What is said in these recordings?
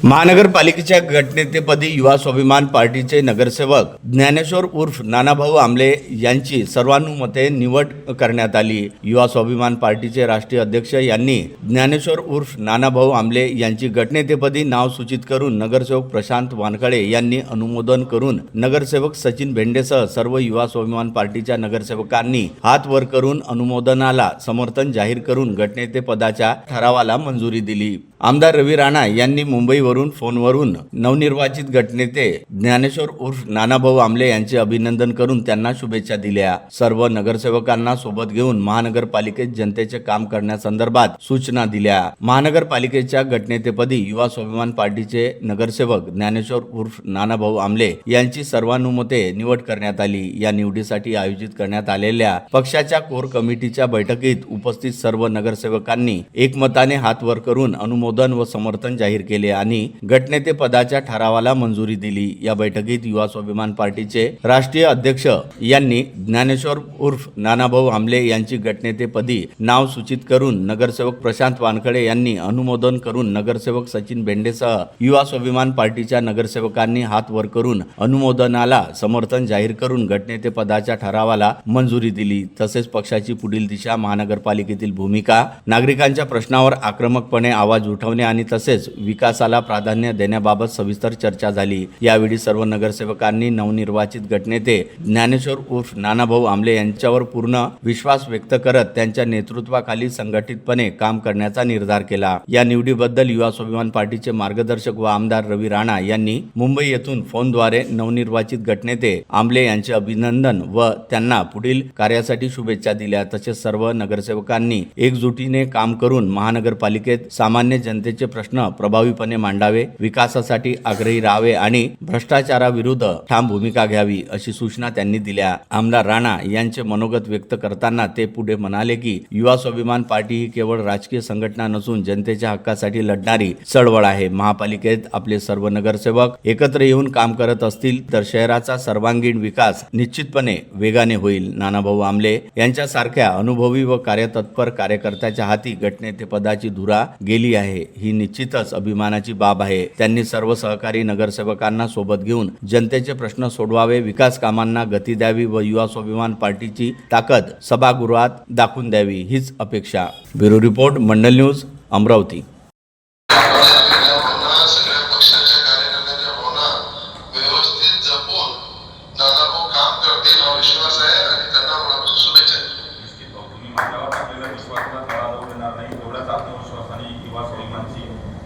महानगरपालिकेच्या गटनेतेपदी युवा स्वाभिमान पार्टीचे नगरसेवक ज्ञानेश्वर उर्फ नानाभाऊ आमले यांची सर्वानुमते निवड करण्यात आली। युवा स्वाभिमान पार्टीचे राष्ट्रीय अध्यक्ष यांनी ज्ञानेश्वर उर्फ नानाभाऊ आमले यांची गटनेतेपदी नाव सूचित करून नगरसेवक प्रशांत वानखडे यांनी अनुमोदन करून नगरसेवक सचिन भेंडेसह सर्व युवा स्वाभिमान पार्टीच्या नगरसेवकांनी हात वर करून अनुमोदनाला समर्थन जाहीर करून गटनेतेपदाच्या ठरावाला मंजुरी दिली। आमदार रवी राणा यांनी मुंबईवरून फोनवरून नवनिर्वाचित गटनेते ज्ञानेश्वर उर्फ नानाभाऊ आमले यांचे अभिनंदन करून त्यांना शुभेच्छा दिल्या। सर्व नगरसेवकांना सोबत घेऊन महानगरपालिकेत जनतेचे काम करण्यासंदर्भात सूचना दिल्या। महानगरपालिकेच्या गटनेतेपदी युवा स्वाभिमान पार्टीचे नगरसेवक ज्ञानेश्वर उर्फ नानाभाऊ आमले यांची सर्वानुमते निवड करण्यात आली। या निवडीसाठी आयोजित करण्यात आलेल्या पक्षाच्या कोर कमिटीच्या बैठकीत उपस्थित सर्व नगरसेवकांनी एकमताने हात वर करून अनुमोदन व समर्थन जाहीर केले आणि गटनेते पदाच्या ठरावाला मंजुरी दिली। या बैठकीत युवा स्वाभिमान पार्टीचे राष्ट्रीय अध्यक्ष यांनी ज्ञानेश्वर उर्फ नानाभाऊ आमले यांची गटनेतेपदी नाव सूचित करून नगरसेवक प्रशांत वानखडे यांनी अनुमोदन करून नगरसेवक सचिन भेंडेसह युवा स्वाभिमान पार्टीच्या नगरसेवकांनी हात वर करून अनुमोदनाला समर्थन जाहीर करून गटनेते पदाच्या ठरावाला मंजुरी दिली। तसेच पक्षाची पुढील दिशा, महानगरपालिकेतील भूमिका, नागरिकांच्या प्रश्नावर आक्रमकपणे आवाज उठवणे आणि तसेच विकासाला प्राधान्य देण्याबाबत सविस्तर चर्चा झाली। यावेळी सर्व नगरसेवकांनी नवनिर्वाचित गटनेते ज्ञानेश्वर उर्फ नानाभाऊ आमले यांच्यावर पूर्ण विश्वास व्यक्त करत त्यांच्या नेतृत्वाखाली संघटितपणे काम करण्याचा निर्धार केला। या निवडीबद्दल युवा स्वाभिमान पार्टीचे मार्गदर्शक व आमदार रवी राणा यांनी मुंबई येथून फोनद्वारे नवनिर्वाचित गटनेते आमले यांचे अभिनंदन व त्यांना पुढील कार्यासाठी शुभेच्छा दिल्या। तसेच सर्व नगरसेवकांनी एकजुटीने काम करून महानगरपालिकेत सामान्य जनतेचे प्रश्न प्रभावीपणे मांडावे, विकासासाठी आग्रही राहावे आणि भ्रष्टाचाराविरुद्ध ठाम भूमिका घ्यावी अशी सूचना त्यांनी दिल्या। आमदार राणा यांचे मनोगत व्यक्त करताना ते पुढे म्हणाले की युवा स्वाभिमान पार्टी ही केवळ राजकीय संघटना नसून जनतेच्या हक्कासाठी लढणारी चळवळ आहे। महापालिकेत आपले सर्व नगरसेवक एकत्र येऊन काम करत असतील तर शहराचा सर्वांगीण विकास निश्चितपणे वेगाने होईल। नानाभाऊ आमले यांच्यासारख्या अनुभवी व कार्यतत्पर कार्यकर्त्याच्या हाती गटनेते पदाची धुरा गेली आहे ही निश्चितच अभिमानाची बाब आहे। त्यांनी सर्व सहकारी नगरसेवकांना सोबत घेऊन जनतेचे प्रश्न सोडवावे, विकास कामांना गती द्यावी व युवा स्वाभिमान पार्टीची ताकद सभागृहात दाखवून द्यावी हीच अपेक्षा। ब्युरो रिपोर्ट, मंडल न्यूज, अमरावती।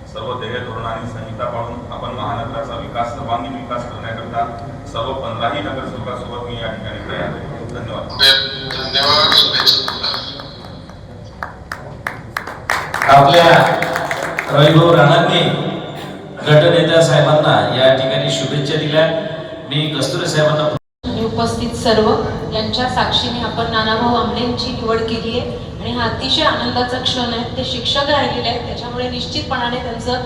सर्व ध्येय धोरण आणि संहिता पाळून आपण महानगराचा विकास, सर्वांगीण विकास करण्याकरता सर्व 15ही नगरसेवकांसोबत मी या ठिकाणी तयार आहे। धन्यवाद। आपल्या रविभाऊ राणांनी गटनेत्या साहेबांना या ठिकाणी शुभेच्छा दिल्या। मी कस्तुरे साहेबांना उपस्थित सर्व यांच्या साक्षीने आपण नानाभाऊ आमले यांची निवड केली आहे आणि हा अतिशय आनंदाचा क्षण आहे। ते शिक्षक राहिलेले आहेत, त्याच्यामुळे निश्चितपणाने त्यांचं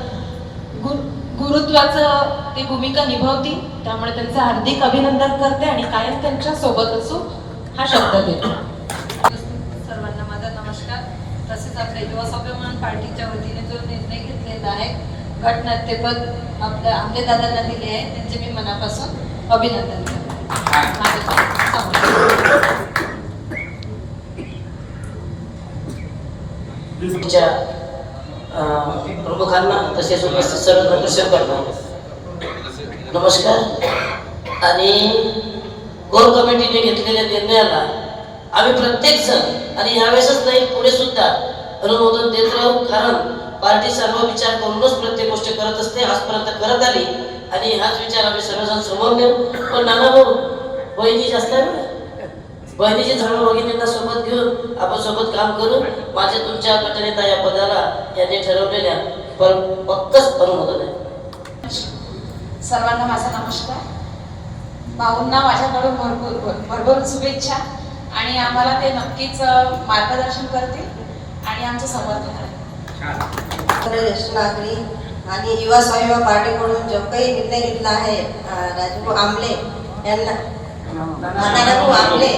गुरुत्वाचं ते भूमिका निभावतील, त्यामुळे त्यांचं हार्दिक अभिनंदन करते आणि कायम त्यांच्या सोबत असू हा शब्द देतो। सर्वांना माझा नमस्कार। तसेच आपल्या युवा स्वाभिमान पार्टीच्या वतीने जो निर्णय घेतलेला आहे गटनेतेपद आपल्या आमले दादांना दिले आहे त्यांचे मी मनापासून अभिनंदन करते। प्रमुखांना तसेच उपस्थित सर्व नगरसेवकांना नमस्कार। आणि कोर कमिटीने घेतलेल्या निर्णयाला आम्ही प्रत्येक जण आणि यावेळेसच नाही पुढे सुद्धा अनुमोदन देत राहू, कारण पार्टी सर्व विचार करूनच प्रत्येक गोष्ट करत असते, आजपर्यंत करत आली आणि हाच विचार आम्ही सर्वजण समोर नेऊ। पण नानाभाऊ वहिनी जास्त आहे, बहिणीची सर्व भगिनींना सोबत घेऊन आपण सोबत काम करू। माझे तुमच्या गटनेता या पदाला यांनी ठरवलेल्या पक्कच अनुमोदन आहे। सर्वांना माझा नमस्कार। भाऊंना माझ्याकडून भरभरून शुभेच्छा आणि आम्हाला ते नक्कीच मार्गदर्शन करतील आणि आमचं समर्थन आहे। ज्येष्ठ नागरिक आणि युवा स्वाभिमान पार्टीकडून जो काही निर्णय घेतला आहे राजभाऊ आमले यांना, नानाभाऊ आमले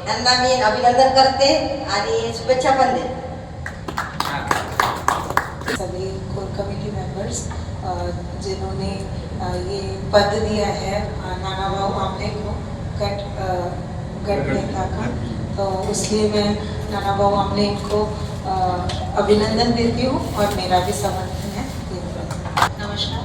यांना मी अभिनंदन करते आणि शुभेच्छा पण देते। सगळे कोर कमिटी मेंबर्स जिन्होंने ये पद दिया है नाना भाऊ आमले को गट नेता का, तो इसलिए मैं नाना भाऊ आमले इनको अभिनंदन देती हूँ और मेरा भी समर्थन है। नमस्कार.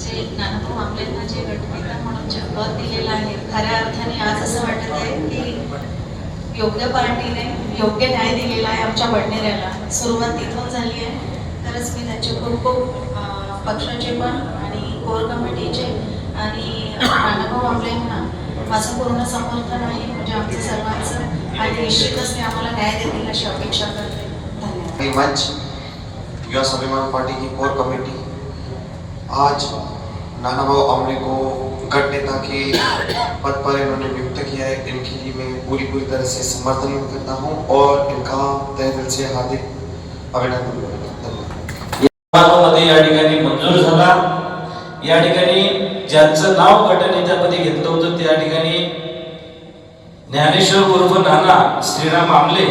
जे नानाभाऊ आमलेंना जे गटनेता म्हणून जे पद दिलेलं आहे, खऱ्या अर्थाने आज असं वाटत आहे की योग्य पार्टीने योग्य न्याय दिलेला आहे आमच्या बडनेऱ्याला. सुरुवात तिथून झाली आहे. तरच मी त्यांचे खूप खूप पक्षाचे पण आणि कोर कमिटीचे आणि नानाभाऊ आमलेंना माझं पूर्ण समर्थन आहे, म्हणजे आमचं सर्वांचं, आणि निश्चितच ते आम्हाला न्याय देतील अशी अपेक्षा करते. धन्यवाद. मंच युवा स्वाभिमान पार्टी की कोर कमेटी आज नानाभाऊ आमले को गट नेता के पद पर इन्होंने नियुक्त किया है. इनके लिए मैं पूरी तरह से समर्थन करता हूं और इनका तहे दिल से हार्दिक अभिनंदन करता हूं. मध्ये या ठिकाणी मंजूर झाला. या ठिकाणी ज्यांचं नाव गटनेत्यापदी घेतलं होतं त्या ठिकाणी ज्ञानेश्वर उर्फ नाना श्रीराम आमले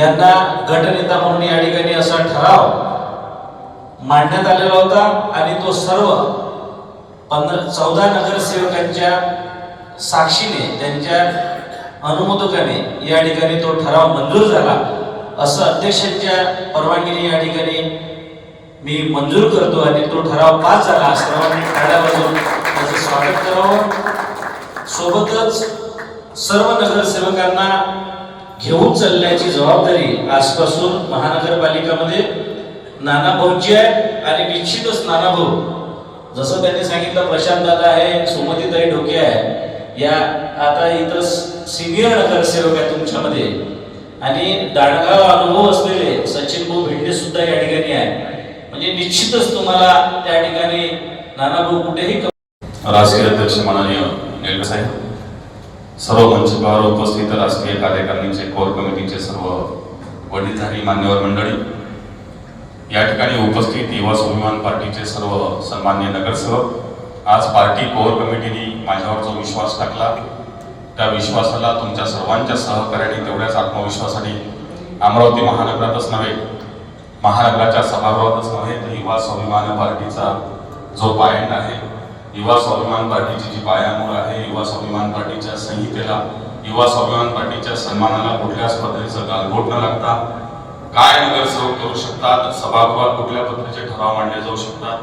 यांना गटनेता म्हणून या ठिकाणी असा ठराव मांडण्यात आलेला होता आणि तो सर्व 14 नगरसेवकांच्या साक्षीने, त्यांच्या अनुमोदकाने या ठिकाणी तो ठराव मंजूर झाला. असं अध्यक्षांच्या परवानगीने या ठिकाणी मी मंजूर करतो आणि तो ठराव पास झाला. सर्वांनी टाळ्या वाजवून त्याचं स्वागत करावं. सोबतच सर्व नगरसेवकांना घेऊन चालण्याची जबाबदारी आजपासून महानगरपालिकामध्ये नानाभाऊची आहे. आणि निश्चितच नानाभाऊ, जसं त्यांनी सांगितलं, प्रशांत दादा आहे, सुमतीताई ढोके आहे, या आता इथं सिनियर नगरसेवक आहे तुमच्यामध्ये, आणि दांडगाव अनुभव असलेले सचिन भाऊ भेंडे सुद्धा या ठिकाणी आहे. म्हणजे निश्चितच तुम्हाला त्या ठिकाणी नानाभाऊ कुठेही. राष्ट्रीय अध्यक्ष माननीय नेलकर साहेब, सर्व मंचावर उपस्थित राष्ट्रीय कार्यकारिणीचे कोर कमिटीचे सर्व वडीलधारी मान्यवर मंडळी, या ठिकाणी उपस्थित युवा स्वाभिमान पार्टीचे सर्व सन्माननीय नगरसेवक, आज पार्टी कोर कमिटीने माझ्यावर जो विश्वास टाकला त्या विश्वासाला तुमच्या सर्वांच्या सहकार्याने, तेवढ्याच आत्मविश्वासाने अमरावती महानगरातच नव्हे, महानगराच्या सभागृहातच नव्हे, तर युवा स्वाभिमान पार्टीचा जो पायंड आहे, युवा स्वाभिमान पार्टीची जी पायामूळ आहे, युवा स्वाभिमान पार्टीच्या संहितेला, युवा स्वाभिमान पार्टीच्या सन्मानाला कुठल्याच पद्धतीचं गालबोट न लागता काय नगरसेवक करू शकतात, सभागृहात कुठल्या पद्धतीचे ठराव मांडले जाऊ शकतात,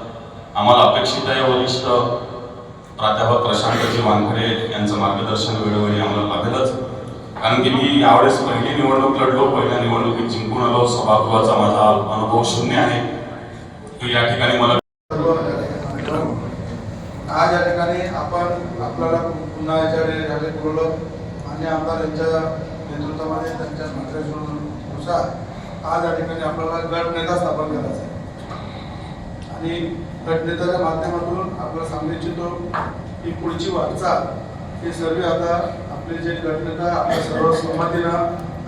आम्हाला अपेक्षित आहे. वरिष्ठ प्राध्यापक प्रशांतजी वानखडे यांचं मार्गदर्शन वेळोवेळी आम्हाला लाभेलच. कारण की मी यावेळेस पहिली निवडणूक लढलो, पहिल्या निवडणुकीत जिंकून आलो. सभागृहाचा माझा अनुभव शून्य आहे. या ठिकाणी मला आज या ठिकाणी आपण आपल्याला पुन्हा याच्याकडे झाले बोलवलं आणि आमदार यांच्या नेतृत्वामध्ये त्यांच्या मार्गदर्शनानुसार आज या ठिकाणी आपल्याला गट नेता स्थापन करायचा आहे. आणि गट नेत्याच्या माध्यमातून आपल्याला सांगू इच्छितो की पुढची वाटचाल हे सर्व आता आपले जे गटनेता आपल्या सर्व संमतीनं,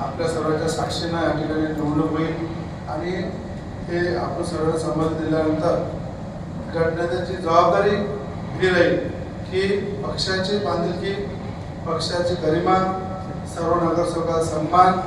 आपल्या सर्वांच्या साक्षीनं या ठिकाणी निवडणूक होईल. आणि हे आपण सर्वांना संमती दिल्यानंतर गटनेत्याची जबाबदारी ही राहील की पक्षाची बांधिलकी, पक्षाची गरिमा, सर्व नगरसेवकाचा सन्मान